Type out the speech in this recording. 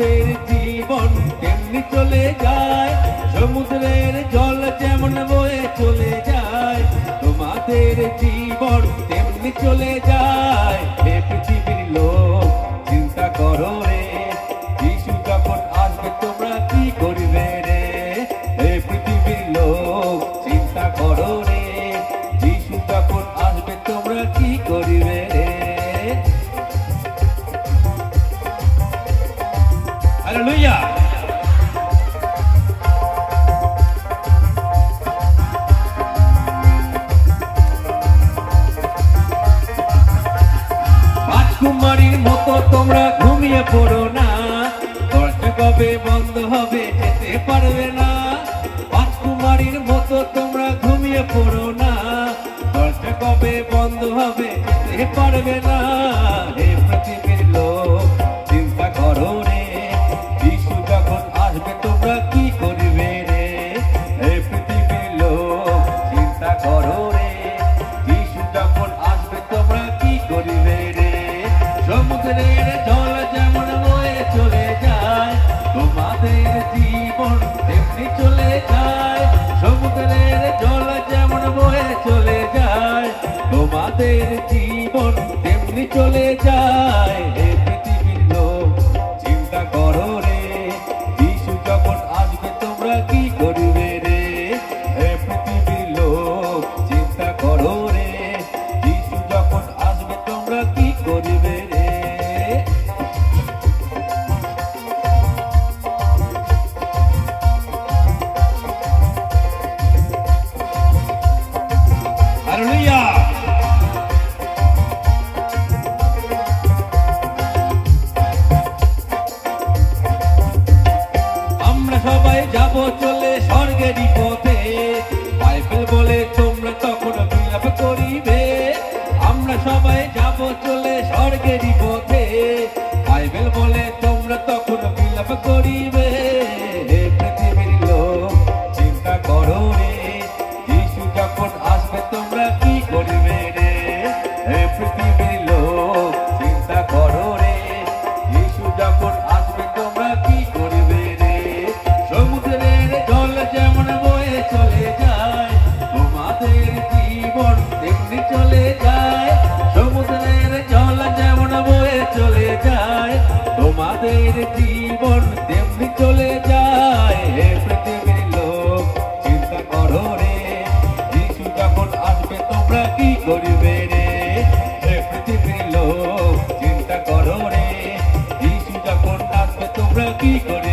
তোমাদের জীবন তেমনি চলে যায়, সমুদ্রের জল যেমন বয়ে চলে যায়, তোমাদের জীবন তেমনি চলে যায়। হে পৃথিবীর লোক চিন্তা করো রে, যিশু যখন আসবে তোমরা কি করবে রে। হে পৃথিবীর লোক চিন্তা করো রে, যিশু যখন আসবে তোমরা কি করবে রে। হালেলুয়া। রাজকুমারীর মতো তোমরা ঘুমিয়ে পড়ো না, দরজা কবে বন্ধ হবে যেতে পারবে না। রাজকুমারীর মতো তোমরা ঘুমিয়ে পড়ো না, দরজা কবে বন্ধ হবে যেতে পারবে না। হে পৃথিবীর লোক চিন্তা করো রে, যিশু যখন আসবে তোমরা কি করবে রে। হে পৃথিবীর লোক চিন্তা করো রে, যিশু যখন আসবে তোমরা কি করবে রে। সমুদ্রের জল যেমন বয়ে চলে যায়, তোমাদের জীবন তেমনি চলে যায়। সমুদ্রের জল যেমন বয়ে চলে যায়, তোমাদের জীবন তেমনি চলে যায়। হে পৃথিবীর লোক চিন্তা করো রে, যিশু যখন আসবে তোমরা কি করবে রে। হে পৃথিবীর লোক চিন্তা করো রে, যিশু যখন আসবে তোমরা কি করবে রে। হালেলুয়া। আমরা সবাই যাব চলে স্বর্গেরই পথে, বাইবেল বলে তোমরা তখন বিলাপ করিবে। আমরা সবাই যাব চলে স্বর্গেরই পথে, বাইবেল বলে তোমরা তখন বিলাপ করিবে। হে পৃথিবীর লোক চিন্তা করো রে, যিশু যখন আসবে তোমরা কি করবে রে। হে পৃথিবীর লোক চিন্তা করো রে, যিশু যখন আসবে তোমরা কি করবে রে। সমুদ্রের জল যেমন বয়ে চলে যায়, তোমাদের জীবন তেমনি চলে যায়। সমুদ্রের জল যেমন বয়ে চলে যায়, তোমাদের জীবন তেমনি চলে যায়। হে পৃথিবীর লোক চিন্তা করো রে, যিশু যখন আসবে তোমরা কি করবে রে। হে পৃথিবীর লোক চিন্তা করো রে, যিশু যখন আসবে তোমরা কি করবে।